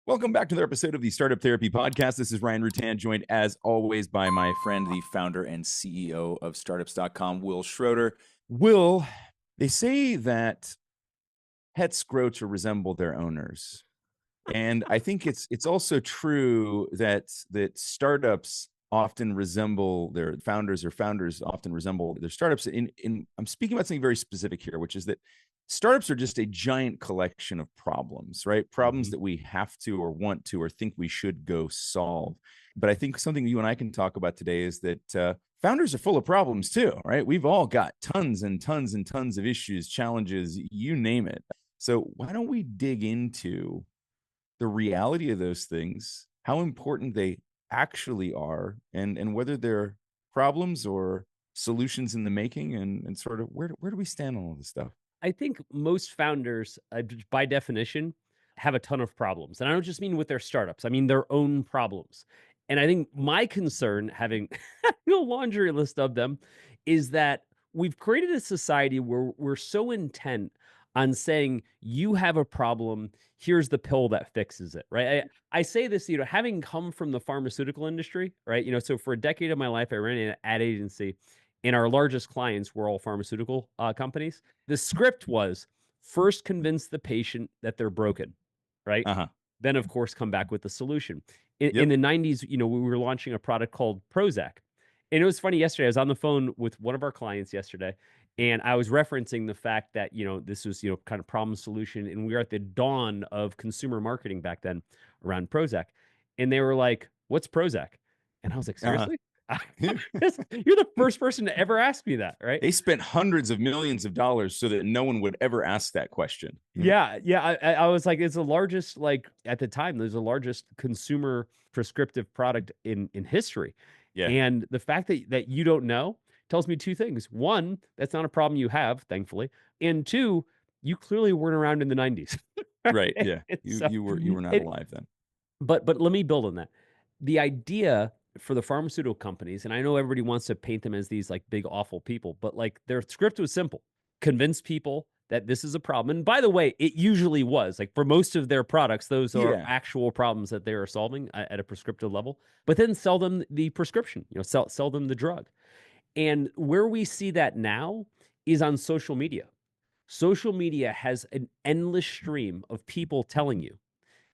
Welcome back to another episode of the Startup Therapy Podcast. This is Ryan Rutan, joined as always by my friend, the founder and CEO of startups.com, Wil Schroter. Wil, they say that pets grow to resemble their owners. And I think it's also true that startups often resemble their founders, or founders often resemble their startups. I'm speaking about something very specific here, which is that startups are just a giant collection of problems, right? Problems that we have to or want to or think we should go solve. But I think something you and I can talk about today is that founders are full of problems too, right? We've all got tons and tons and tons of issues, challenges, you name it. So why don't we dig into the reality of those things, how important they actually are, and whether they're problems or solutions in the making, and sort of where do we stand on all this stuff? I think most founders, by definition, have a ton of problems. And I don't just mean with their startups, I mean their own problems. And I think my concern, having a laundry list of them, is that we've created a society where we're so intent on saying, you have a problem, here's the pill that fixes it, right? I say this, having come from the pharmaceutical industry, right? So for a decade of my life, I ran an ad agency, and our largest clients were all pharmaceutical companies. The script was first convince the patient that they're broken, right? Uh-huh. Then, of course, come back with the solution. In Yep. the 90s, we were launching a product called Prozac. And it was funny yesterday. I was on the phone with one of our clients yesterday, and I was referencing the fact that, this was, kind of problem solution. And we were at the dawn of consumer marketing back then around Prozac. And they were like, what's Prozac? And I was like, Uh-huh. seriously? You're the first person to ever ask me that, right? They spent hundreds of millions of dollars so that no one would ever ask that question. Yeah, yeah. I was like, it's the largest, like at the time, there's the largest consumer prescriptive product in history. Yeah. And the fact that you don't know tells me two things. One, that's not a problem you have, thankfully. And two, you clearly weren't around in the 90s. Right. Yeah. So, You were not alive then. But let me build on that. The idea for the pharmaceutical companies, and I know everybody wants to paint them as these like big awful people, but like their script was simple. Convince people that this is a problem. And by the way, it usually was. Like for most of their products, those are actual problems that they are solving at a prescriptive level. But then sell them the prescription, sell them the drug. And where we see that now is on social media. Social media has an endless stream of people telling you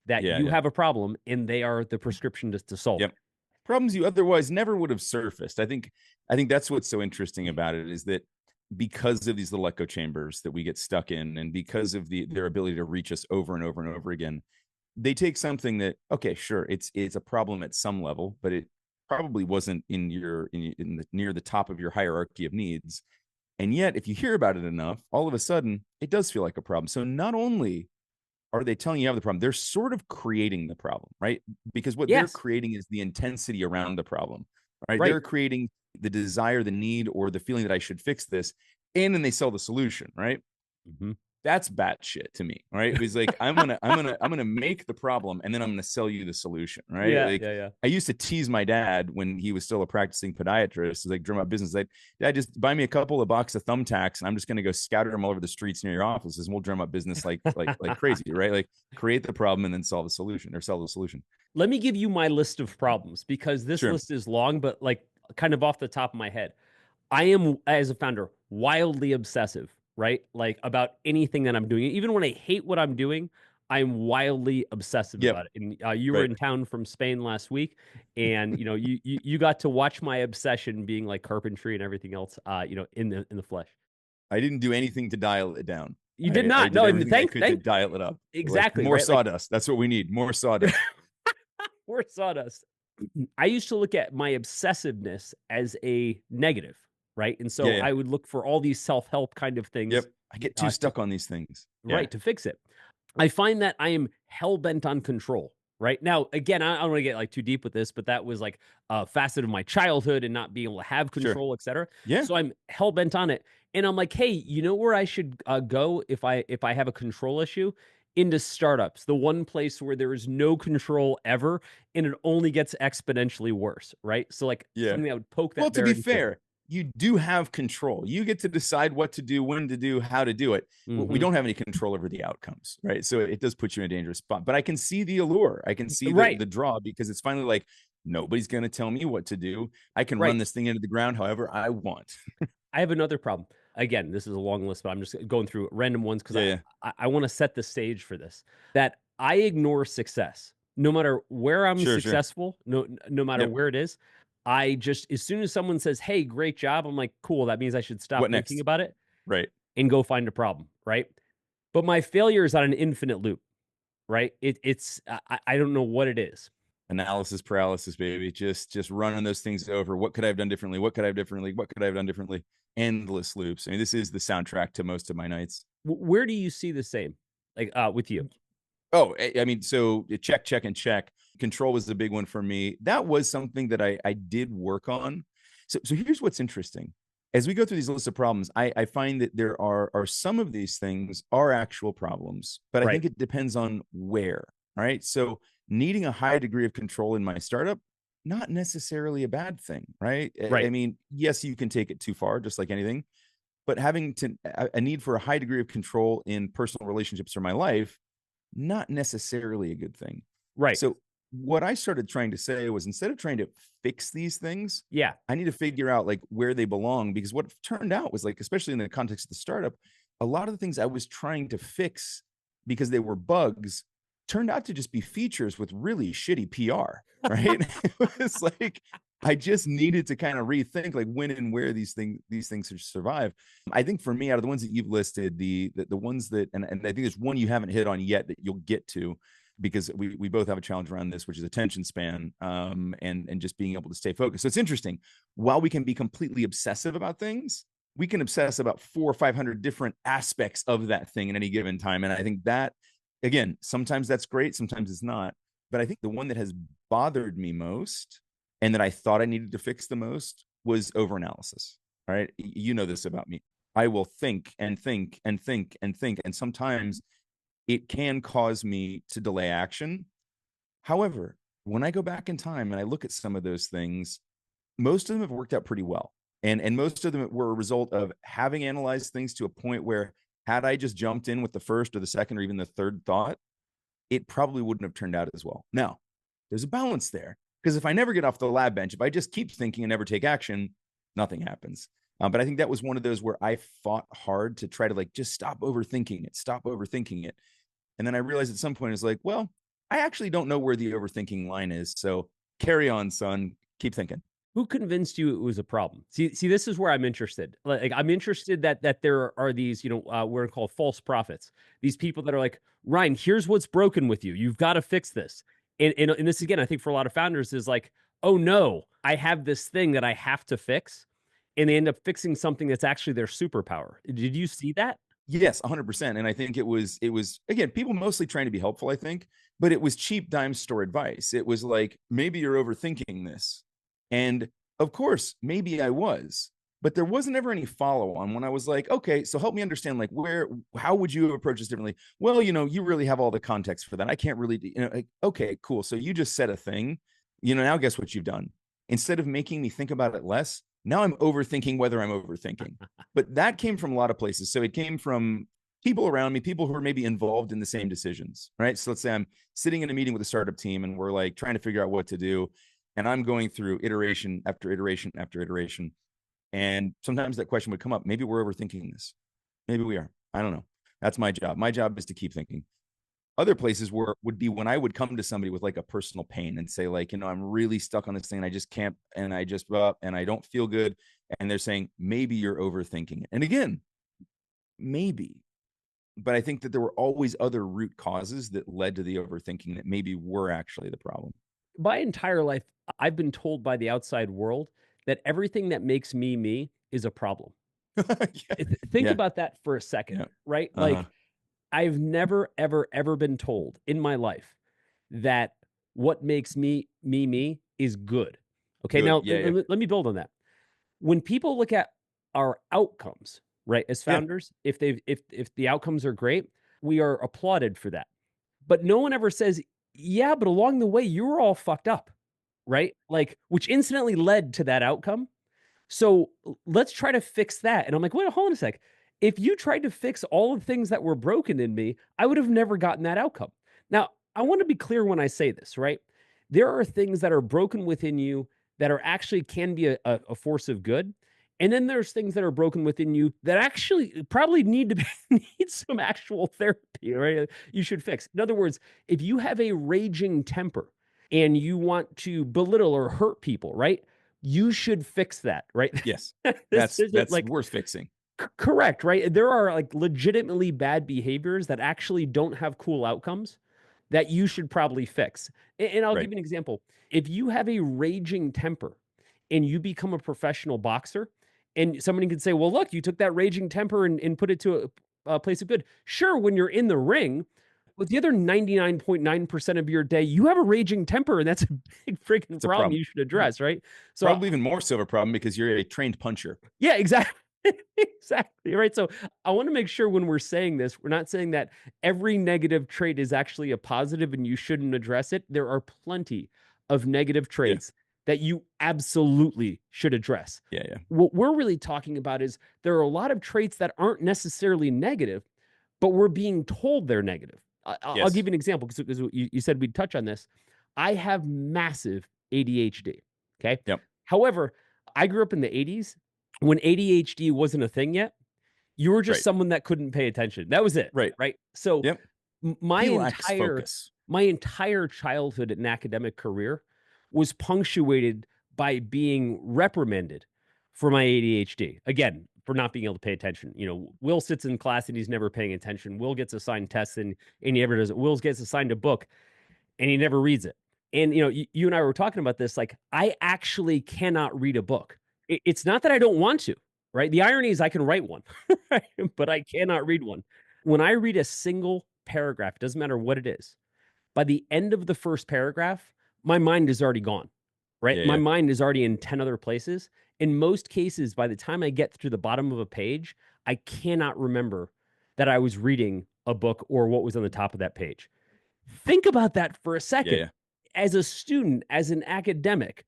that you have a problem, and they are the prescription to solve it. Problems you otherwise never would have surfaced. I think that's what's so interesting about it, is that because of these little echo chambers that we get stuck in, and because of their ability to reach us over and over and over again, they take something that, okay, sure, it's a problem at some level, but it probably wasn't near the top of your hierarchy of needs. And yet, if you hear about it enough, all of a sudden, it does feel like a problem. So not only are they telling you have the problem, they're sort of creating the problem, right? Because what they're creating is the intensity around the problem, right? They're creating the desire, the need, or the feeling that I should fix this, and then they sell the solution, right? That's batshit to me, right? It was like, I'm gonna make the problem, and then I'm gonna sell you the solution, right? Yeah. I used to tease my dad when he was still a practicing podiatrist, like during my business, like, Dad, just buy me a couple of box of thumbtacks, and I'm just gonna go scatter them all over the streets near your offices, and we'll drum up business like crazy, right? Like create the problem and then solve the solution, or sell the solution. Let me give you my list of problems, because this list is long, but like kind of off the top of my head. I am, as a founder, wildly obsessive, right? Like about anything that I'm doing. Even when I hate what I'm doing, I'm wildly obsessive about it. And you were in town from Spain last week, and you got to watch my obsession being like carpentry and everything else, in the flesh. I didn't do anything to dial it down. You did not. No, thank to dial it up. Exactly. Like, more sawdust. That's what we need. More sawdust. More sawdust. I used to look at my obsessiveness as a negative, right? And so I would look for all these self-help kind of things. Yep. I get too stuck on these things. Right, to fix it. I find that I am hell-bent on control, right? Now, again, I don't want to get like too deep with this, but that was like a facet of my childhood and not being able to have control, et cetera. Yeah. So I'm hell-bent on it. And I'm like, hey, you know where I should go if I have a control issue? Into startups, the one place where there is no control ever, and it only gets exponentially worse, right? So like something that would poke that. Well, to be fair, you do have control. You get to decide what to do, when to do, how to do it. We Mhm. don't have any control over the outcomes, right? So it does put you in a dangerous spot. But I can see the allure. I can see Right, the draw, because it's finally like, nobody's going to tell me what to do. I can run right. this thing into the ground however I want. I have another problem. Again, this is a long list, but I'm just going through random ones because Yeah, yeah. I want to set the stage for this. That I ignore success, no matter where I'm Sure, sure. successful, no matter Yep. where it is. I just as soon as someone says, "Hey, great job," I'm like, "Cool." That means I should stop What thinking next? about it Right. and go find a problem, right? But my failure is on an infinite loop, right? It's I don't know what it is. Analysis paralysis, baby. Just running those things over. What could I have done differently? What could I have differently? What could I have done differently? Endless loops. I mean, this is the soundtrack to most of my nights. Where do you see the same, like with you? Oh, I mean, so check, check, and check. Control was the big one for me. That was something that I did work on. So here's what's interesting. As we go through these lists of problems, I find that there are some of these things are actual problems, but I Right, think it depends on where. Right. So needing a high degree of control in my startup, not necessarily a bad thing. Right. I right, mean, yes, you can take it too far, just like anything, but having a need for a high degree of control in personal relationships or my life, not necessarily a good thing. right. So what I started trying to say was, instead of trying to fix these things, Yeah, I need to figure out like where they belong, because what turned out was, like, especially in the context of the startup, a lot of the things I was trying to fix because they were bugs turned out to just be features with really shitty PR, right? It was like I just needed to kind of rethink like when and where these things should survive. I think for me, out of the ones that you've listed, the ones that, and I think there's one you haven't hit on yet that you'll get to, because we both have a challenge around this, which is attention span, and just being able to stay focused. So it's interesting. While we can be completely obsessive about things, we can obsess about 400 or 500 different aspects of that thing at any given time. And I think that, again, sometimes that's great, sometimes it's not. But I think the one that has bothered me most, and that I thought I needed to fix the most, was overanalysis. All right. You know this about me. I will think and think and think and think. And sometimes it can cause me to delay action. However, when I go back in time and I look at some of those things, most of them have worked out pretty well. And most of them were a result of having analyzed things to a point where, had I just jumped in with the first or the second or even the third thought, it probably wouldn't have turned out as well. Now, there's a balance there, because if I never get off the lab bench, if I just keep thinking and never take action, nothing happens. But I think that was one of those where I fought hard to try to like just stop overthinking it, stop overthinking it. And then I realized at some point, it's like, well, I actually don't know where the overthinking line is. So carry on, son. Keep thinking. who convinced you it was a problem? See, this is where I'm interested. Like, I'm interested that there are these, we're called false prophets. These people that are like, Ryan, here's what's broken with you. You've got to fix this. And this again, I think for a lot of founders is like, oh no, I have this thing that I have to fix, and they end up fixing something that's actually their superpower. Did you see that? Yes, 100%. And I think it was again, people mostly trying to be helpful, I think, but it was cheap dime store advice. It was like, maybe you're overthinking this. And of course, maybe I was, but there wasn't ever any follow on when I was like, okay, so help me understand, like, how would you have approached this differently? Well, you really have all the context for that. I can't really, like, okay, cool. So you just said a thing, now guess what you've done? Instead of making me think about it less, now I'm overthinking whether I'm overthinking. But that came from a lot of places. So it came from people around me, people who are maybe involved in the same decisions, right? So let's say I'm sitting in a meeting with a startup team and we're like trying to figure out what to do. And I'm going through iteration after iteration after iteration. And sometimes that question would come up. Maybe we're overthinking this. Maybe we are. I don't know. That's my job. My job is to keep thinking. Other places where would be when I would come to somebody with like a personal pain and say, like, I'm really stuck on this thing and I just can't, and I just and I don't feel good. And they're saying, maybe you're overthinking it. And again, maybe, but I think that there were always other root causes that led to the overthinking that maybe were actually the problem. My entire life, I've been told by the outside world that everything that makes me me is a problem. Yeah. Think Yeah. about that for a second, Yeah. right? Uh-huh. Like, I've never, ever, ever been told in my life that what makes me is good. Okay, Good. now Yeah. Yeah. let me build on that. When people look at our outcomes, right, as Yeah. founders, if the outcomes are great, we are applauded for that. But no one ever says, yeah, but along the way, you were all fucked up, right? Like, which incidentally led to that outcome. So let's try to fix that. And I'm like, wait, hold on a sec. If you tried to fix all the things that were broken in me, I would have never gotten that outcome. Now, I want to be clear when I say this, right? There are things that are broken within you that are actually can be a force of good. And then there's things that are broken within you that actually probably need to be need some actual therapy, right? You should fix. In other words, if you have a raging temper and you want to belittle or hurt people, right? You should fix that, right? Yes. This isn't That's like worth fixing. correct, right? There are like legitimately bad behaviors that actually don't have cool outcomes that you should probably fix. And I'll Right. give you an example. If you have a raging temper and you become a professional boxer, and somebody could say, well, look, you took that raging temper and put it to a place of good. Sure, when you're in the ring, with the other 99.9% of your day, you have a raging temper, and that's a big freaking It's a problem problem. you should address, right? So, Probably even more so of a problem because you're a trained puncher. yeah, exactly. Exactly, right? So, I wanna make sure when we're saying this, we're not saying that every negative trait is actually a positive and you shouldn't address it. There are plenty of negative Yeah. traits that you absolutely should address. Yeah. Yeah. What we're really talking about is there are a lot of traits that aren't necessarily negative, but we're being told they're negative. I'll Yes. give you an example because you said we'd touch on this. I have massive ADHD. Okay. Yep. However, I grew up in the 80s when ADHD wasn't a thing yet. You were just Right. someone that couldn't pay attention. That was it. Right. Right. So Yep. my He lacks entire focus. childhood and academic career was punctuated by being reprimanded for my ADHD. Again, for not being able to pay attention. You know, Will sits in class and he's never paying attention. Will gets assigned tests and he never does it. Will gets assigned a book and he never reads it. And you and I were talking about this. Like, I actually cannot read a book. It's not that I don't want to, right? The irony is I can write one, right? But I cannot read one. When I read a single paragraph, it doesn't matter what it is, by the end of the first paragraph, my mind is already gone, right? Yeah. My Yeah. mind is already in 10 other places. In most cases, by the time I get to the bottom of a page, I cannot remember that I was reading a book or what was on the top of that page. Think about that for a Yeah. second. Yeah. As a student, as an academic,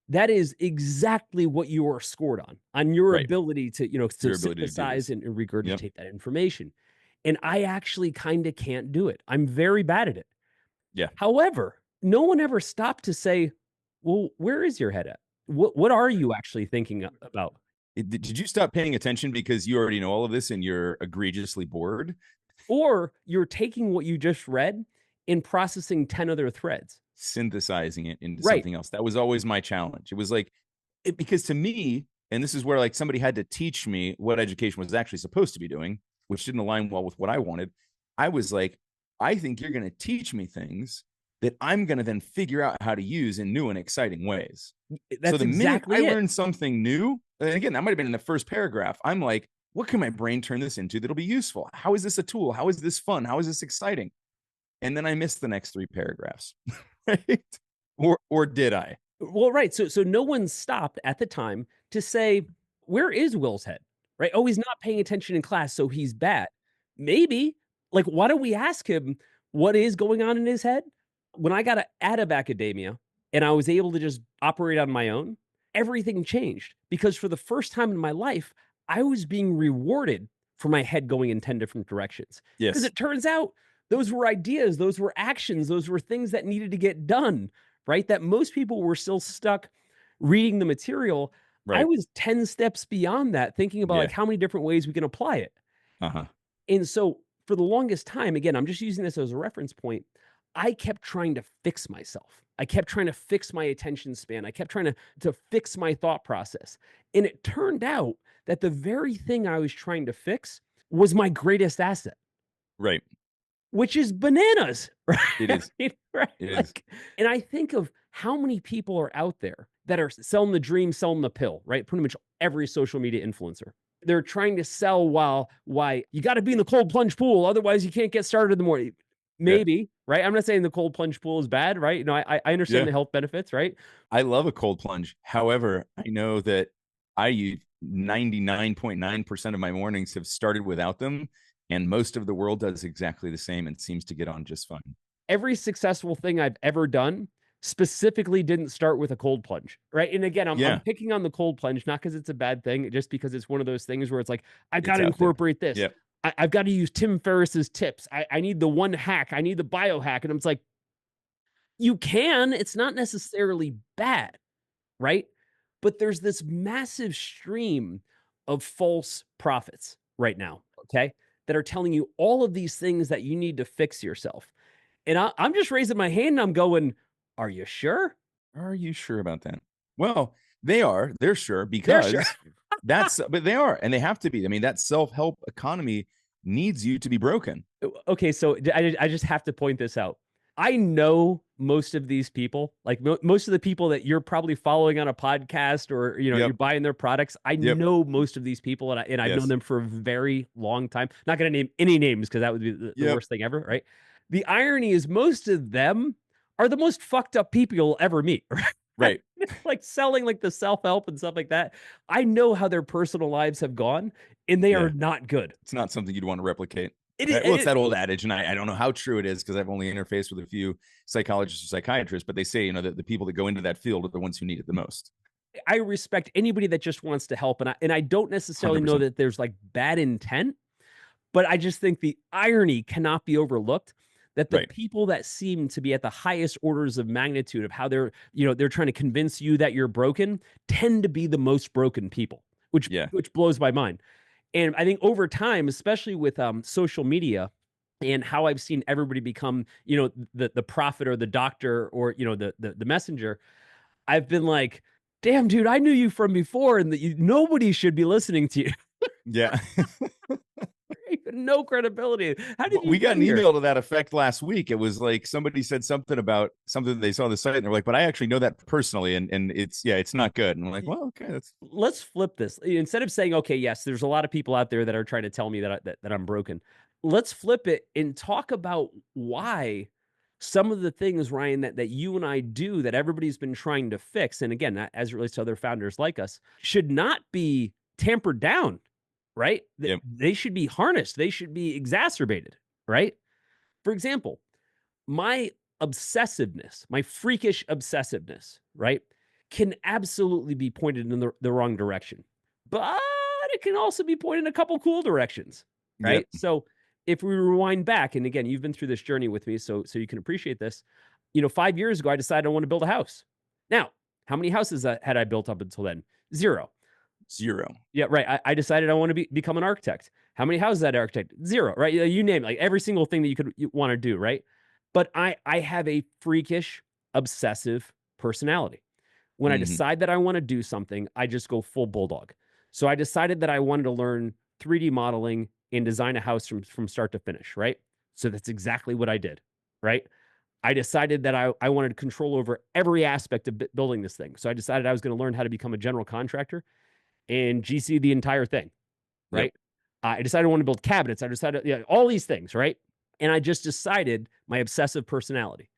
that is exactly what you are scored on your Right. ability to, to Your ability to do synthesize this. and Yep. regurgitate that information. And I actually kind of can't do it. I'm very bad at it. Yeah. However, no one ever stopped to say, "Well, where is your head at? What are you actually thinking about?" Did you stop paying attention because you already know all of this and you're egregiously bored? Or you're taking what you just read and processing 10 other threads. Synthesizing it into Right. something else. That was always my challenge. It was like, because to me, and this is where like somebody had to teach me what education was actually supposed to be doing, which didn't align well with what I wanted. I was like, I think you're going to teach me things that I'm going to then figure out how to use in new and exciting ways. So That's the minute I exactly it. learned something new, and again, that might have been in the first paragraph, I'm like, what can my brain turn this into that'll be useful? How is this a tool? How is this fun? How is this exciting? And then I missed the next three paragraphs. Right? Or did I? Well, right. So no one stopped at the time to say, "Where is Will's head?" Right? "Oh, he's not paying attention in class, so he's bad." Maybe. Like, why don't we ask him what is going on in his head? When I got out of academia and I was able to just operate on my own, everything changed because for the first time in my life, I was being rewarded for my head going in 10 different directions. Because Yes. it turns out those were ideas, those were actions, those were things that needed to get done, right? That most people were still stuck reading the material. I Right. was 10 steps beyond that, thinking about Yeah. like how many different ways we can apply it. Uh-huh. And so for the longest time, again, I'm just using this as a reference point. I kept trying to fix myself. I kept trying to fix my attention span. I kept trying to fix my thought process. And it turned out that the very thing I was trying to fix was my greatest asset, Right. which is bananas, right? It is. Right? It is. Like, and I think of how many people are out there that are selling the dream, selling the pill, right? Pretty much every social media influencer. They're trying to sell why you got to be in the cold plunge pool, otherwise you can't get started in the morning. Yeah. Maybe, right? I'm not saying the cold plunge pool is bad, right? I understand Yeah. the health benefits, right? I love a cold plunge. However, I know that I use 99.9% of my mornings have started without them. And most of the world does exactly the same and seems to get on just fine. Every successful thing I've ever done specifically didn't start with a cold plunge, right? And again, I'm Yeah, picking on the cold plunge, not because it's a bad thing, just because it's one of those things where it's like, I've got it's to out there. incorporate this. Yeah, I've got to use Tim Ferriss's tips. I need the one hack. I need the biohack. And I'm just like, you can, it's not necessarily bad, right? But there's this massive stream of false prophets right now, okay, that are telling you all of these things that you need to fix yourself. And I'm just raising my hand and I'm going, are you sure? are you sure about that? Well, they're sure They're sure. because but they are, and they have to be. I mean, that self-help economy needs you to be broken. Okay, so I just have to point this out. I know most of these people, like most of the people that you're probably following on a podcast or you're Yep, buying their products. I yep, know most of these people, and I've known yes, them for a very long time. Not going to name any names because that would be the yep, worst thing ever, right? The irony is most of them are the most fucked up people you'll ever meet, right? right. Like selling like the self-help and stuff like that. I know how their personal lives have gone, and they are Yeah, not good. it's not something you'd want to replicate. It Right? Well, it's is. that old adage, and I don't know how true it is because I've only interfaced with a few psychologists or psychiatrists, but they say, that the people that go into that field are the ones who need it the most. I respect anybody that just wants to help, and I don't necessarily know 100%. that there's like bad intent, but I just think the irony cannot be overlooked that the Right. people that seem to be at the highest orders of magnitude of how they're trying to convince you that you're broken tend to be the most broken people, which Yeah. which blows my mind. And I think over time, especially with social media and how I've seen everybody become, the prophet or the doctor or the messenger, I've been like, damn, dude, I knew you from before, and that nobody should be listening to you. Yeah. No credibility. How did you We got get an here? email to that effect last week. It was like somebody said something about something they saw on the site, and they're like, "But I actually know that personally, and it's not good." And I'm like, "Well, okay, that's Let's flip this. Instead of saying, okay, yes, there's a lot of people out there that are trying to tell me that I'm broken. Let's flip it and talk about why some of the things, Ryan, that you and I do that everybody's been trying to fix. And again, as it relates to other founders like us, should not be tampered down, right? yep, They should be harnessed. They should be exacerbated, right? For example, my obsessiveness, my freakish obsessiveness, right, can absolutely be pointed in the wrong direction. But it can also be pointed in a couple cool directions, yep, right? So if we rewind back, and again, you've been through this journey with me, so you can appreciate this. 5 years ago, I decided I want to build a house. Now, how many houses had I built up until then? Zero. zero. Yeah, right. I decided I want to become an architect. How many houses that architect? Zero, right? You name it, like every single thing that you want to do, right? But I have a freakish, obsessive personality. When I Hmm. decide that I want to do something, I just go full bulldog. So I decided that I wanted to learn 3D modeling and design a house from start to finish, right? So that's exactly what I did, right? I decided that I wanted control over every aspect of building this thing. So I decided I was going to learn how to become a general contractor and GC the entire thing, Yep. right? I decided I want to build cabinets. I decided, yeah, all these things, right? And I just decided my obsessive personality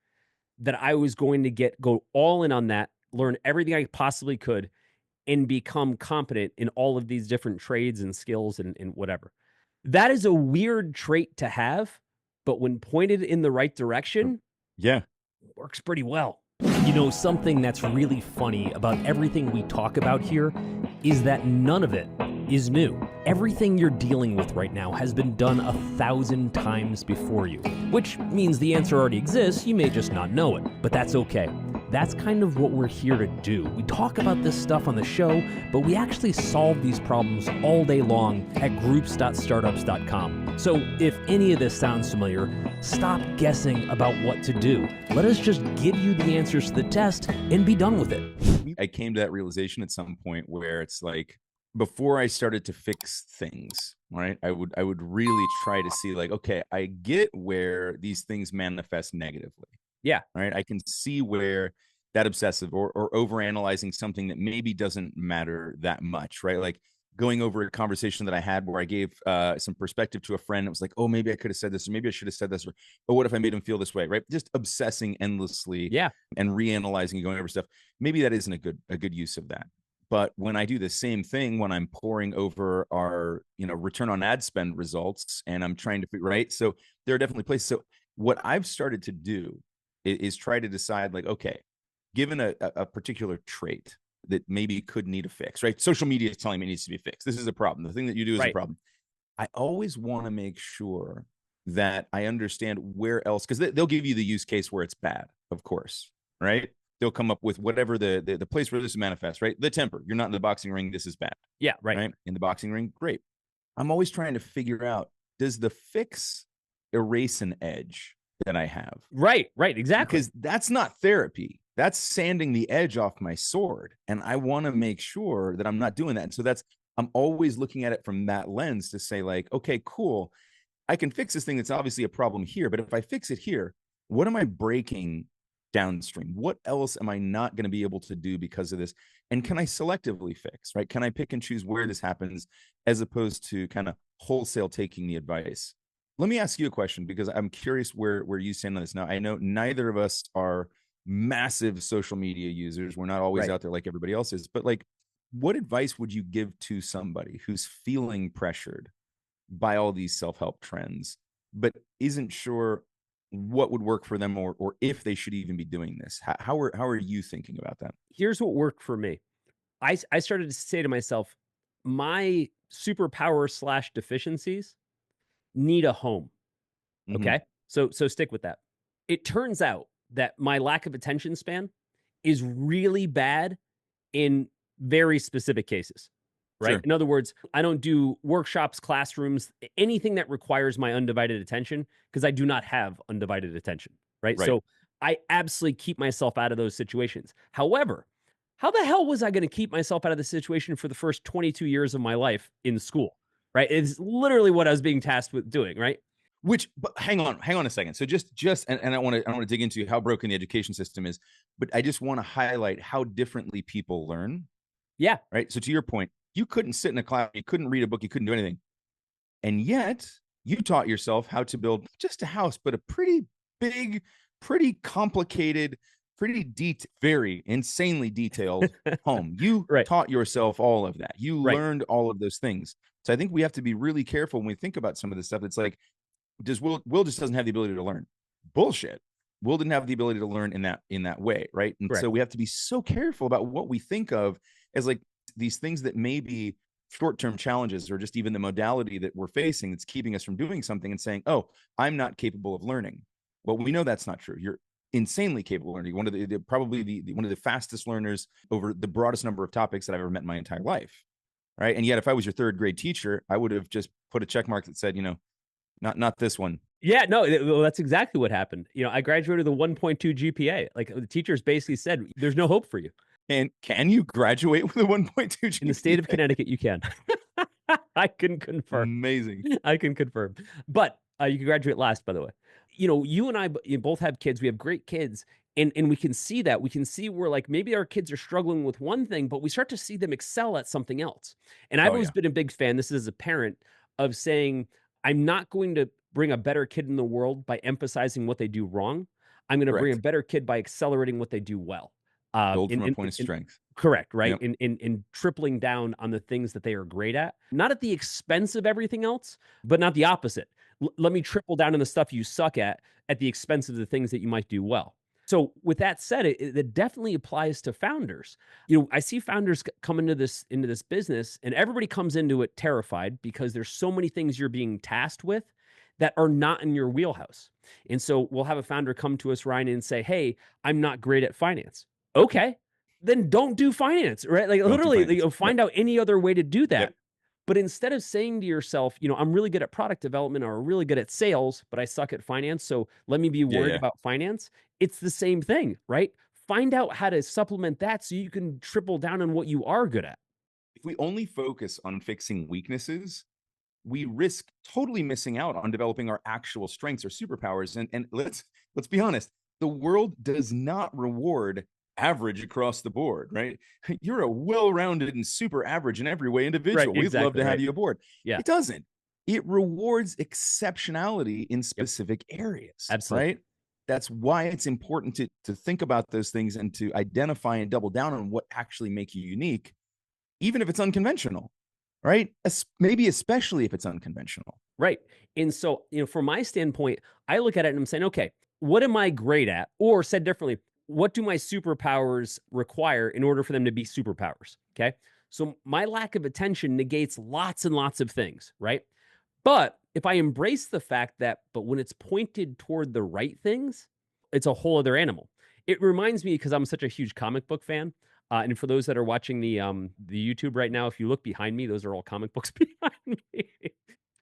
that I was going to go all in on that, learn everything I possibly could, and become competent in all of these different trades and skills and whatever. That is a weird trait to have, but when pointed in the right direction, Yeah. works pretty well. Something that's really funny about everything we talk about here is that none of it is new. Everything you're dealing with right now has been done 1,000 times before you, which means the answer already exists, you may just not know it, but that's okay. That's kind of what we're here to do. We talk about this stuff on the show, but we actually solve these problems all day long at groups.startups.com. So if any of this sounds familiar, stop guessing about what to do. Let us just give you the answers to the test and be done with it. I came to that realization at some point where it's like before I started to fix things, right? I would really try to see like, okay, I get where these things manifest negatively. Yeah. Right. I can see where that obsessive or overanalyzing something that maybe doesn't matter that much, right? Like going over a conversation that I had where I gave some perspective to a friend. It was like, oh, maybe I could have said this, or maybe I should have said this, or oh, what if I made him feel this way, right? Just obsessing endlessly Yeah. and reanalyzing and going over stuff. Maybe that isn't a good use of that. But when I do the same thing, when I'm poring over our, return on ad spend results, and I'm trying to, right? So there are definitely places. So what I've started to do is try to decide like, okay, given a particular trait that maybe could need a fix, right? Social media is telling me it needs to be fixed. This is a problem. The thing that you do is a problem. I always want to make sure that I understand where else, because they'll give you the use case where it's bad, of course, right? They'll come up with whatever the place where this manifests, right? The temper. You're not in the boxing ring. This is bad. Yeah, right. Right. In the boxing ring, great. I'm always trying to figure out, does the fix erase an edge that I have? Right, exactly. Because that's not therapy. That's sanding the edge off my sword. And I want to make sure that I'm not doing that. And so I'm always looking at it from that lens to say, like, okay, cool. I can fix this thing that's obviously a problem here. But if I fix it here, what am I breaking downstream? What else am I not going to be able to do because of this? And can I selectively fix, right? Can I pick and choose where this happens as opposed to kind of wholesale taking the advice? Let me ask you a question, because I'm curious where you stand on this. Now, I know neither of us are massive social media users. We're not always out there like everybody else is, but like, what advice would you give to somebody who's feeling pressured by all these self-help trends, but isn't sure what would work for them, or if they should even be doing this? How are you thinking about that? Here's what worked for me. I started to say to myself, my superpower slash deficiencies need a home. Okay. So stick with that. It turns out that my lack of attention span is really bad in very specific cases. Right. Sure. In other words, I don't do workshops, classrooms, anything that requires my undivided attention, because I do not have undivided attention. Right. So I absolutely keep myself out of those situations. However, how the hell was I going to keep myself out of the situation for the first 22 years of my life in school? Right. It's literally what I was being tasked with doing. Right. But hang on a second. So and I want to dig into how broken the education system is, but I just want to highlight how differently people learn. Yeah. Right. So to your point, you couldn't sit in a class, you couldn't read a book, you couldn't do anything. And yet you taught yourself how to build not just a house, but a pretty big, pretty complicated, very insanely detailed home. You taught yourself all of that. You learned all of those things. So I think we have to be really careful when we think about some of this stuff. It's like, Will just doesn't have the ability to learn? Bullshit. Will didn't have the ability to learn in that way, right? And so we have to be so careful about what we think of as like these things that may be short-term challenges, or just even the modality that we're facing that's keeping us from doing something, and saying, oh, I'm not capable of learning. Well, we know that's not true. You're insanely capable of learning. One of one of the fastest learners over the broadest number of topics that I've ever met in my entire life. Right. And yet if I was your third grade teacher, I would have just put a check mark that said, not this one. Yeah, no, well, that's exactly what happened. I graduated with a 1.2 GPA. Like, the teachers basically said, there's no hope for you. And can you graduate with a 1.2 GPA? In the state of Connecticut, you can. I can confirm. Amazing. I can confirm. But you can graduate last, by the way. You and I both have kids. We have great kids. And we can see that. We can see where, like, maybe our kids are struggling with one thing, but we start to see them excel at something else. And I've always been a big fan, this is as a parent, of saying, I'm not going to bring a better kid in the world by emphasizing what they do wrong. I'm going to bring a better kid by accelerating what they do well. Build from a point of strength. Correct, right? Yep. In tripling down on the things that they are great at, not at the expense of everything else, but not the opposite. Let me triple down on the stuff you suck at the expense of the things that you might do well. So with that said, it definitely applies to founders. I see founders come into this business, and everybody comes into it terrified because there's so many things you're being tasked with that are not in your wheelhouse. And so we'll have a founder come to us, Ryan, and say, hey, I'm not great at finance. Okay, then don't do finance, right? Like, literally, find out any other way to do that. Yep. But instead of saying to yourself, I'm really good at product development, or really good at sales, but I suck at finance, so let me be worried about finance. It's the same thing, right? Find out how to supplement that so you can triple down on what you are good at. If we only focus on fixing weaknesses, we risk totally missing out on developing our actual strengths or superpowers. And let's be honest, the world does not reward average across the board, right? You're a well-rounded and super average in every way individual. We'd love to have you aboard. Yeah. It doesn't. It rewards exceptionality in specific areas. Absolutely. Right? That's why it's important to think about those things and to identify and double down on what actually make you unique, even if it's unconventional, right? Maybe especially if it's unconventional. Right. And so, from my standpoint, I look at it and I'm saying, okay, what am I great at? Or said differently, what do my superpowers require in order for them to be superpowers? Okay. So my lack of attention negates lots and lots of things, right? But if I embrace the fact that, but when it's pointed toward the right things, it's a whole other animal. It reminds me because I'm such a huge comic book fan. And for those that are watching the YouTube right now, if you look behind me, those are all comic books behind me.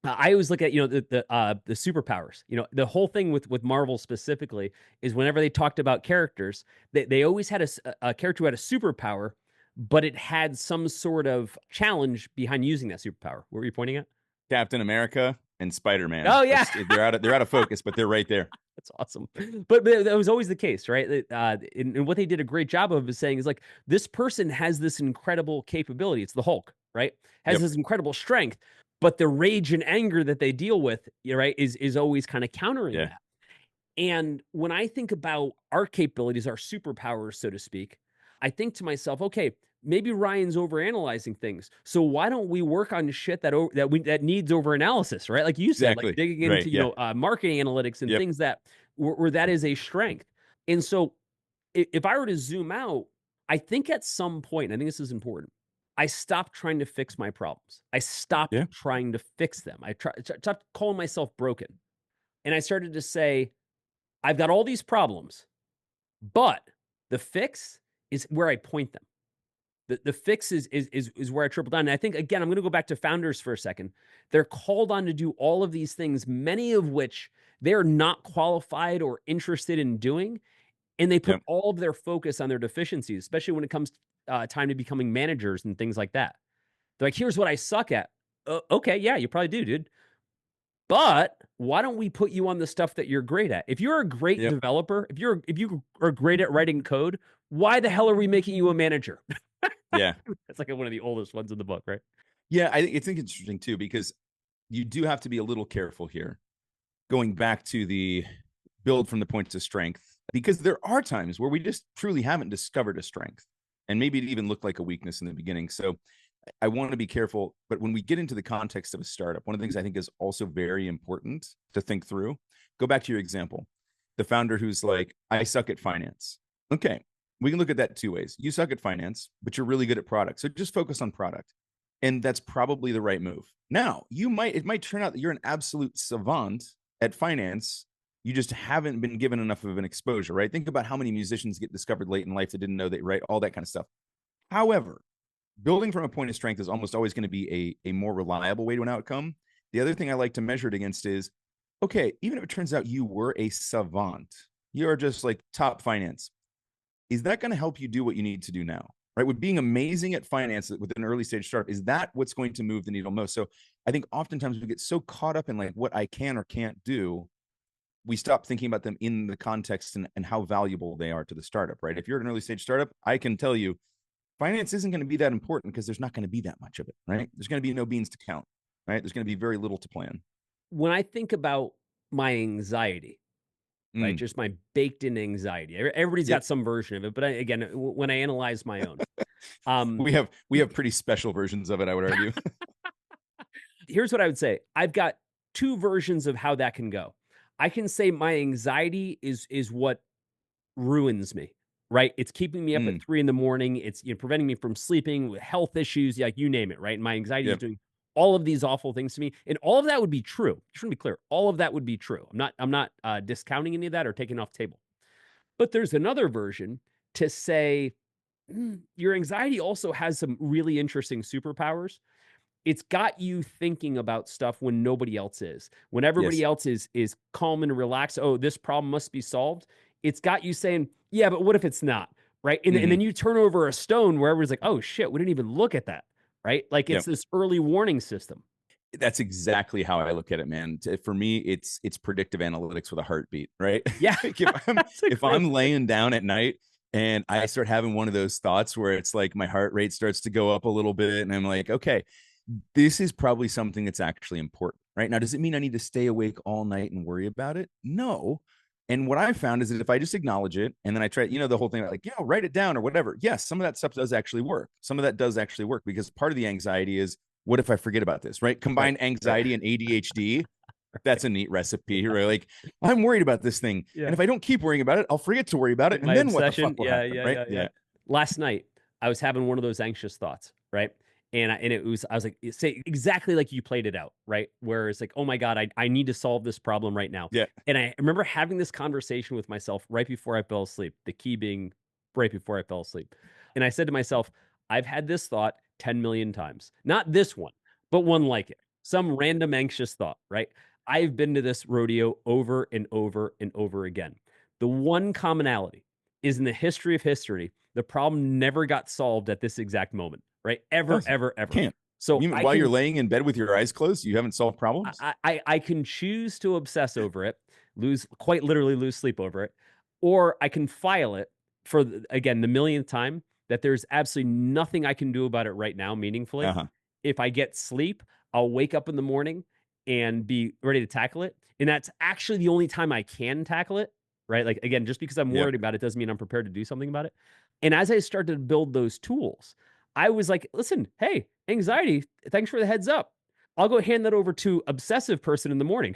I always look at the superpowers. The whole thing with Marvel specifically is whenever they talked about characters, they always had a character who had a superpower, but it had some sort of challenge behind using that superpower. What were you pointing at? Captain America and Spider-Man. Oh yeah, They're out of focus, but they're right there. that's awesome. But that was always the case, right? And what they did a great job of is saying is like this person has this incredible capability. It's the Hulk, right? Has Yep. this incredible strength, but the rage and anger that they deal with, right, is always kind of countering Yeah. that. And when I think about our capabilities, our superpowers, so to speak, I think to myself, okay, maybe Ryan's overanalyzing things. So why don't we work on shit that needs overanalysis, right? Like you said, like Exactly. digging Right. into Yeah. marketing analytics and Yep. things that where that is a strength. And so if I were to zoom out, I think at some point, and I think this is important, I stopped trying to fix my problems. I stopped Yeah. trying to fix them. I stopped calling myself broken, and I started to say, I've got all these problems, but the fix is where I point them. The fix is where I triple down. And I think again, I'm going to go back to founders for a second. They're called on to do all of these things, many of which they're not qualified or interested in doing, and they put Yep. all of their focus on their deficiencies, especially when it comes time to becoming managers and things like that. They're like, "Here's what I suck at." Okay, yeah, you probably do, dude. But why don't we put you on the stuff that you're great at? If you're a great Yep. developer, if you are great at writing code, why the hell are we making you a manager? Yeah. That's like one of the oldest ones in the book, right? Yeah. I think it's interesting too, because you do have to be a little careful here. Going back to the build from the points of strength, because there are times where we just truly haven't discovered a strength. And maybe it even looked like a weakness in the beginning. So I want to be careful. But when we get into the context of a startup, one of the things I think is also very important to think through, go back to your example. The founder who's like, I suck at finance. Okay. We can look at that two ways. You suck at finance, but you're really good at product. So just focus on product. And that's probably the right move. Now, it might turn out that you're an absolute savant at finance. You just haven't been given enough of an exposure, right? Think about how many musicians get discovered late in life that didn't know they write, all that kind of stuff. However, building from a point of strength is almost always going to be a more reliable way to an outcome. The other thing I like to measure it against is, okay, even if it turns out you were a savant, you're just like top finance, is that going to help you do what you need to do now? Right? With being amazing at finance with an early stage startup, is that what's going to move the needle most? So I think oftentimes we get so caught up in like what I can or can't do, we stop thinking about them in the context and how valuable they are to the startup, right? If you're an early stage startup, I can tell you finance isn't going to be that important because there's not going to be that much of it, right? There's going to be no beans to count, right? There's going to be very little to plan. When I think about my anxiety, right, Mm. just my baked in anxiety, everybody's Yep. got some version of it. But again, when I analyze my own, We have pretty special versions of it, I would argue. here's what I would say. I've got two versions of how that can go. I can say my anxiety is what ruins me, right? It's keeping me up at Mm. 3 in the morning. It's preventing me from sleeping with health issues, like you name it, right? My anxiety is Yep. doing all of these awful things to me. And all of that would be true. Just want to be clear. All of that would be true. I'm not discounting any of that or taking off the table. But there's another version to say your anxiety also has some really interesting superpowers. It's got you thinking about stuff when nobody else is. When everybody Yes. else is calm and relaxed, oh, this problem must be solved. It's got you saying, yeah, but what if it's not? Right. And Mm-hmm. then you turn over a stone where everyone's like, oh shit, we didn't even look at that. Right. Like it's Yep. this early warning system. That's exactly how I look at it, man. For me, it's predictive analytics with a heartbeat, right? Yeah. Like That's a if great I'm point. laying down at night and I start having one of those thoughts where it's like my heart rate starts to go up a little bit, and I'm like, okay, this is probably something that's actually important, right? Now, does it mean I need to stay awake all night and worry about it? No. And what I found is that if I just acknowledge it and then I try, the whole thing like, write it down or whatever. Yes, some of that stuff does actually work. Some of that does actually work because part of the anxiety is, what if I forget about this, right? Right. Combine anxiety and ADHD. That's a neat recipe, right? Like, I'm worried about this thing, Yeah. and if I don't keep worrying about it, I'll forget to worry about it, and My then what the fuck obsession. will Yeah, happen, yeah, right? yeah, yeah. Yeah, Last night, I was having one of those anxious thoughts, right? And I was like, say exactly like you played it out, right? Where it's like, oh my God, I need to solve this problem right now. yeah. And I remember having this conversation with myself right before I fell asleep, the key being right before I fell asleep. And I said to myself, I've had this thought 10 million times. Not this one, but one like it. Some random anxious thought, right? I've been to this rodeo over and over and over again. The one commonality is in the history of history, the problem never got solved at this exact moment, right? Oh, Ever, ever, ever. can't. So You mean I while you're can laying in bed with your eyes closed, you haven't solved problems? I can choose to obsess over it, lose quite literally lose sleep over it, or I can file it for again the millionth time that there's absolutely nothing I can do about it right now meaningfully. Uh-huh. If I get sleep, I'll wake up in the morning and be ready to tackle it. And that's actually the only time I can tackle it, right? Like again, just because I'm Yep. worried about it doesn't mean I'm prepared to do something about it. And as I started to build those tools, I was like, listen, hey, anxiety, thanks for the heads up. I'll go hand that over to obsessive person in the morning.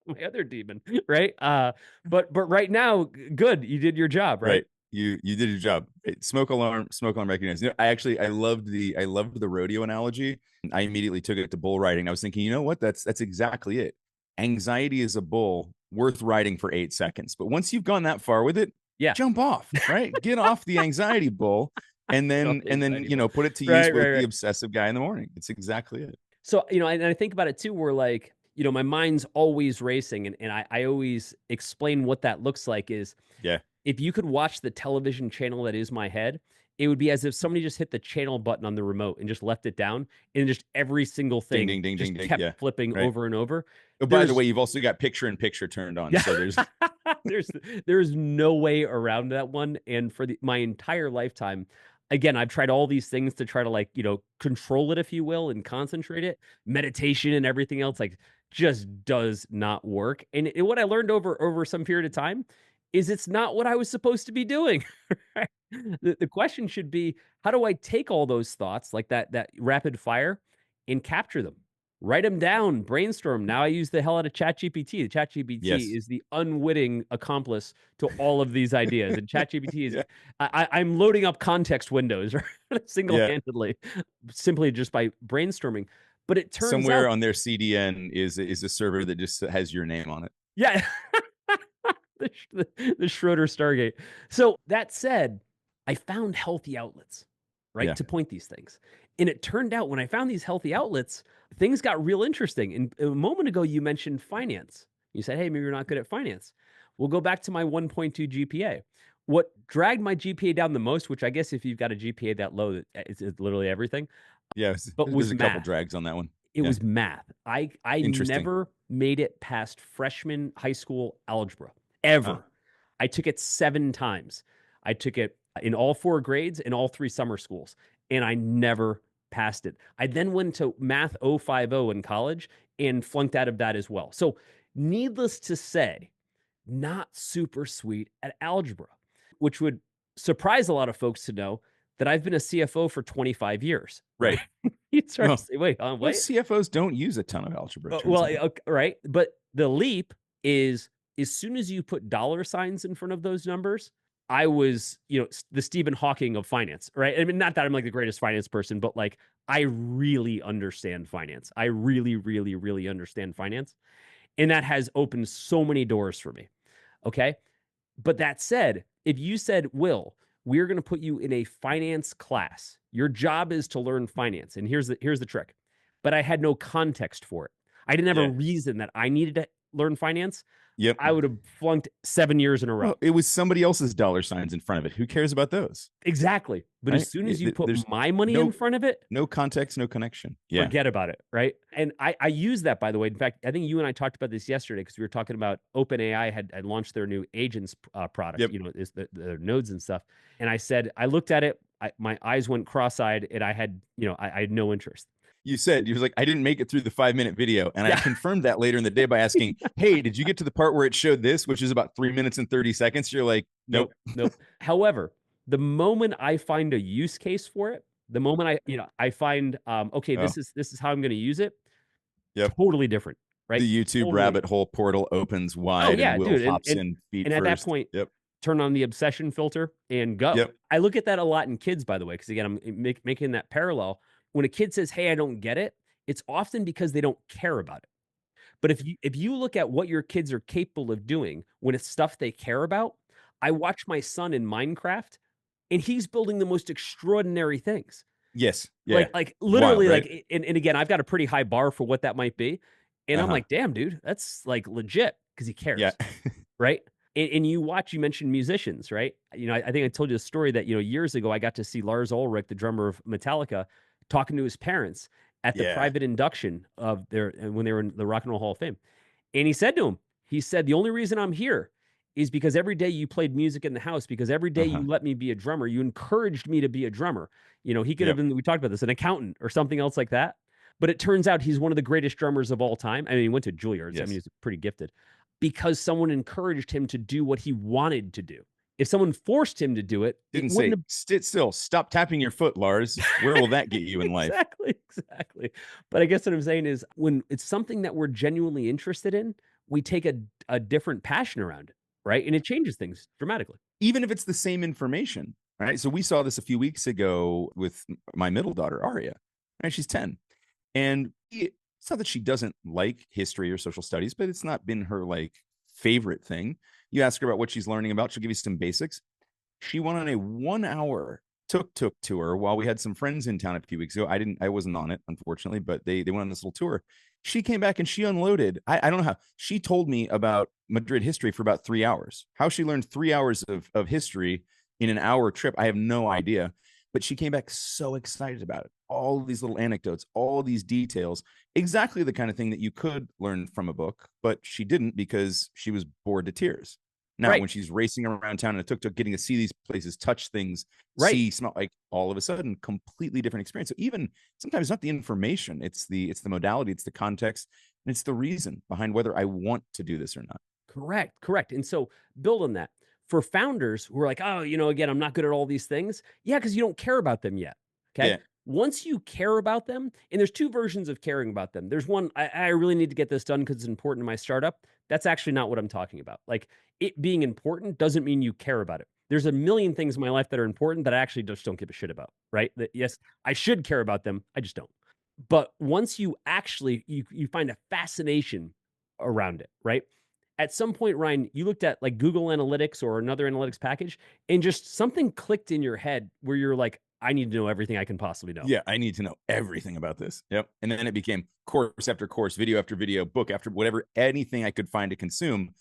My other demon, right? But right now, good, you did your job, right? Right. You did your job. Right. Smoke alarm recognized. I loved the rodeo analogy. I immediately took it to bull riding. I was thinking, you know what? That's exactly it. Anxiety is a bull worth riding for 8 seconds. But once you've gone that far with it, Yeah, jump off, right? Get off the anxiety bull and get off then the and then anxiety you ball. know put it to use Right, with right, the right. obsessive guy in the morning. It's exactly it. So, and I think about it too, where like, my mind's always racing. And I always explain what that looks like is Yeah. if you could watch the television channel that is my head, it would be as if somebody just hit the channel button on the remote and just left it down, and just every single Ding thing ding ding ding just ding. kept Yeah. flipping Right. over and over. Oh, by the There's way, you've also got picture in picture turned on. yeah, So there's there's there's no way around that one. And for my entire lifetime, again, I've tried all these things to try to like, control it, if you will, and concentrate it, meditation and everything else, like just does not work. And what I learned over some period of time is it's not what I was supposed to be doing. Right? The question should be, how do I take all those thoughts like that rapid fire and capture them? Write them down, brainstorm. Now I use the hell out of ChatGPT. The ChatGPT yes. is the unwitting accomplice to all of these ideas. And ChatGPT is Yeah. I'm loading up context windows Yeah. single-handedly, simply just by brainstorming. But it turns Somewhere out, on their CDN is a server that just has your name on it. yeah, the Schroter Stargate. So that said, I found healthy outlets, right, Yeah. to point these things. And it turned out when I found these healthy outlets, things got real interesting. And a moment ago, you mentioned finance. You said, hey, maybe you're not good at finance. We'll go back to my 1.2 GPA. What dragged my GPA down the most, which I guess if you've got a GPA that low, it's literally everything, Yeah. but There's was a couple math. drags on that one. It Yeah. was math. I Interesting. never made it past freshman high school algebra, Huh. ever. I took it 7 times. I took it in all 4 grades in all 3 summer schools, and I never passed it. I then went to Math 050 in college and flunked out of that as well. So, needless to say, not super sweet at algebra, which would surprise a lot of folks to know that I've been a CFO for 25 years, right? Right. You'd start to Well, say, wait, most what? CFOs don't use a ton of algebra, it turns Well, out. right. But the leap is as soon as you put dollar signs in front of those numbers, I was, the Stephen Hawking of finance, right? I mean, not that I'm like the greatest finance person, but like I really understand finance. I really, really, really understand finance. And that has opened so many doors for me. Okay. But that said, if you said, Will, we're going to put you in a finance class. Your job is to learn finance. And here's the trick. But I had no context for it. I didn't have a Yeah. reason that I needed to learn finance. Yep. I would have flunked 7 years in a row. Well, it was somebody else's dollar signs in front of it. Who cares about those? Exactly. But as Right? soon as you put There's my money in no front of it, context, no connection. Yeah. forget about it. Right. And I use that, by the way. In fact, I think you and I talked about this yesterday because we were talking about OpenAI had launched their new agents product, Yep. is the nodes and stuff. And I said, I looked at it, my eyes went cross-eyed, and I had no interest. You was like, I didn't make it through the 5-minute video. And I Yeah. confirmed that later in the day by asking, hey, did you get to the part where it showed this, which is about 3 minutes and 30 seconds? You're like, nope. Nope. However, the moment I find a use case for it, the moment I find, okay, Oh, this is how I'm going to use it. Yep. Totally different, right? The YouTube Totally. rabbit hole portal opens Oh wide and yeah, Will dude. hops in feet And at that first. point, Yep. turn on the obsession filter and go. Yep. I look at that a lot in kids, by the way, because again, I'm making that parallel. When a kid says, "Hey, I don't get it," it's often because they don't care about it. But if you look at what your kids are capable of doing when it's stuff they care about, I watch my son in Minecraft, and he's building the most extraordinary things. Yes. Yeah. Like Wild, literally, right? like, and again, I've got a pretty high bar for what that might be, and I'm Uh-huh. like, damn, dude, that's like legit because he Yeah. cares, right? And you mentioned musicians, right? I think I told you a story that years ago I got to see Lars Ulrich, the drummer of Metallica, talking to his parents at the Yeah. private induction of their when they were in the Rock and Roll Hall of Fame. And he said to him, he said, "The only reason I'm here is because every day you played music in the house, because every day Uh-huh. you let me be a drummer, you encouraged me to be a drummer." He could have Yep. been, we talked about this, an accountant or something else like that. But it turns out he's one of the greatest drummers of all time. I mean, he went to Juilliard. So I mean, Yes. he's pretty gifted because someone encouraged him to do what he wanted to do. If someone forced him to do it, it Didn't wouldn't say have. sit still, stop tapping your foot, Lars. Where will that get you in life? Exactly, exactly. But I guess what I'm saying is when it's something that we're genuinely interested in, we take a different passion around it, right? And it changes things dramatically. Even if it's the same information, right? So we saw this a few weeks ago with my middle daughter, Aria, right? She's 10. And it's not that she doesn't like history or social studies, but it's not been her like favorite thing. You ask her about what she's learning about, she'll give you some basics. She went on a 1 hour tuk-tuk tour while we had some friends in town a few weeks ago. I wasn't on it, unfortunately, but they went on this little tour. She came back and she unloaded. I don't know how. She told me about Madrid history for about 3 hours. How she learned 3 hours of history in an hour trip, I have no idea. But she came back so excited about it. All these little anecdotes, all these details, exactly the kind of thing that you could learn from a book, but she didn't because she was bored to tears. Now, Right, when she's racing around town in a tuk-tuk, getting to see these places, touch things, right. see, smell, like all of a sudden, completely different experience. So even sometimes not the information, it's the modality, it's the context, and it's the reason behind whether I want to do this or not. Correct, correct. And so build on that. For founders who are like, "Oh, again, I'm not good at all these things." Yeah, because you don't care about them yet. Okay. Yeah, Once you care about them, and there's two versions of caring about them. There's one, I really need to get this done because it's important to my startup. That's actually not what I'm talking about. Like, it being important doesn't mean you care about it. There's a million things in my life that are important that I actually just don't give a shit about. Right. That, yes, I should care about them. I just don't. But once you actually you find a fascination around it, right? At some point, Ryan, you looked at like Google Analytics or another analytics package, and just something clicked in your head where you're like, I need to know everything I can possibly know. yeah, I need to know everything about this. Yep. And then it became course after course, video after video, book after whatever, anything I could find to consume.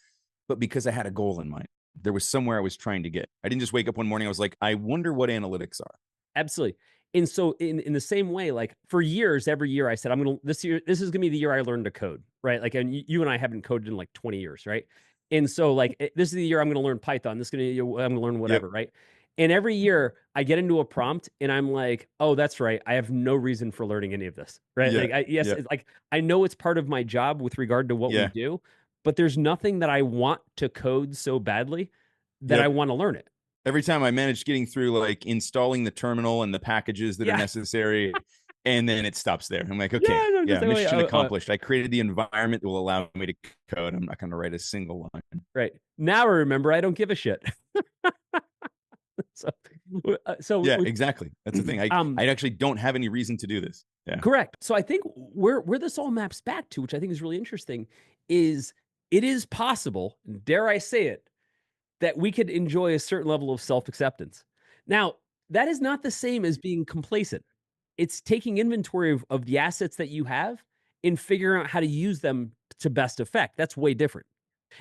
But because I had a goal in mind, there was somewhere I was trying to get. I didn't just wake up one morning. I was like, I wonder what analytics are. Absolutely. And so in the same way, like for years, every year I said, this year, this is gonna be the year I learn to code, right? Like, and you and I haven't coded in like 20 years, right? And so like this is the year I'm gonna learn Python. This is gonna I'm gonna learn Yep. whatever, right? And every year I get into a prompt and I'm like, oh, that's right. I have no reason for learning any of this, right? Yeah. Like yes, Yeah. it's like I know it's part of my job with regard to what we Yeah. do, but there's nothing that I want to code so badly that I Yep. want to learn it. Every time I managed getting through like installing the terminal and the packages that are Yeah. necessary, and then it stops there. I'm like, okay, Yeah, no, just yeah, like, oh, yeah, mission accomplished. I created the environment that will allow me to code. I'm not going to write a single line. right. Now I remember I don't give a shit. So, Yeah, we exactly. That's the thing. I um, I actually don't have any reason to do this. Yeah. correct. So I think where this all maps back to, which I think is really interesting, is it is possible, dare I say it, that we could enjoy a certain level of self-acceptance. Now, that is not the same as being complacent. It's taking inventory of the assets that you have and figuring out how to use them to best effect. That's way different.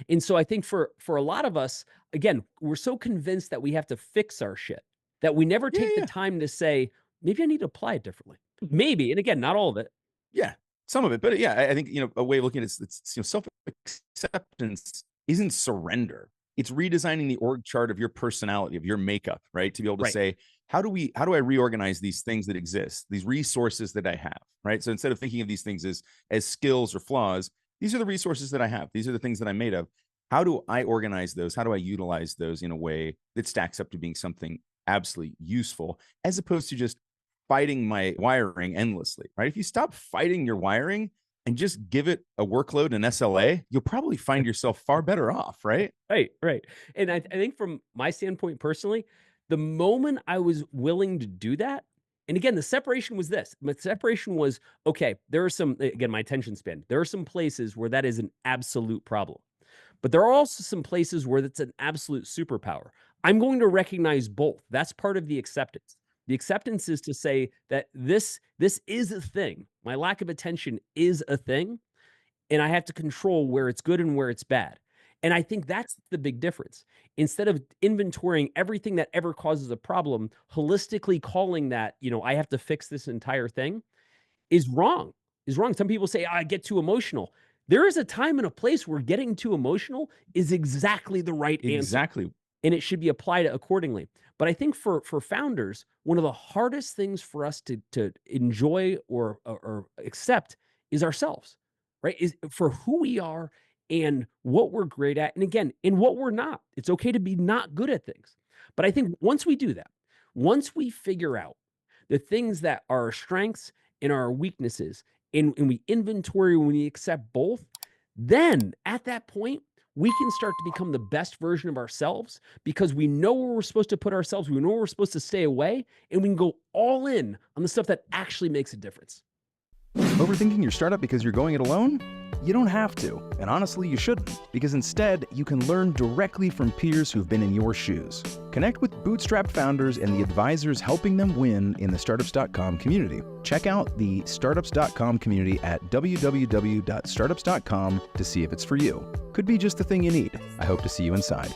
And so I think for a lot of us, again, we're so convinced that we have to fix our shit that we never Yeah. take the Yeah. time to say, maybe I need to apply it differently. Maybe, and again, not all of it. Yeah. Some of it, but yeah, I think a way of looking at it's self acceptance isn't surrender. It's redesigning the org chart of your personality, of your makeup, right? To be able to Right. say, how do I reorganize these things that exist, these resources that I have, right? So instead of thinking of these things as skills or flaws, these are the resources that I have. These are the things that I'm made of. How do I organize those? How do I utilize those in a way that stacks up to being something absolutely useful, as opposed to just fighting my wiring endlessly, right? If you stop fighting your wiring, and just give it a workload and SLA, you'll probably find yourself far better off, right? Right, right. And I think from my standpoint personally, the moment I was willing to do that, and again, the separation was this. The separation was, okay, there are some, again, my attention span. There are some places where that is an absolute problem. But there are also some places where that's an absolute superpower. I'm going to recognize both. That's part of the acceptance. The acceptance is to say that this is a thing. My lack of attention is a thing, and I have to control where it's good and where it's bad. And I think that's the big difference. Instead of inventorying everything that ever causes a problem, holistically calling that, I have to fix this entire thing is wrong, is wrong. Some people say, I get too emotional. There is a time and a place where getting too emotional is exactly the right answer, Exactly. and it should be applied accordingly. But I think for founders, one of the hardest things for us to enjoy or accept is ourselves, right? Is for who we are and what we're great at, and again, in what we're not. It's okay to be not good at things. But I think once we do that, once we figure out the things that are our strengths and our weaknesses, and we inventory when we accept both, then at that point, we can start to become the best version of ourselves because we know where we're supposed to put ourselves, we know where we're supposed to stay away, and we can go all in on the stuff that actually makes a difference. Overthinking your startup because you're going it alone? You don't have to, and honestly, you shouldn't, because instead, you can learn directly from peers who've been in your shoes. Connect with bootstrapped founders and the advisors helping them win in the Startups.com community. Check out the Startups.com community at www.startups.com to see if it's for you. Could be just the thing you need. I hope to see you inside.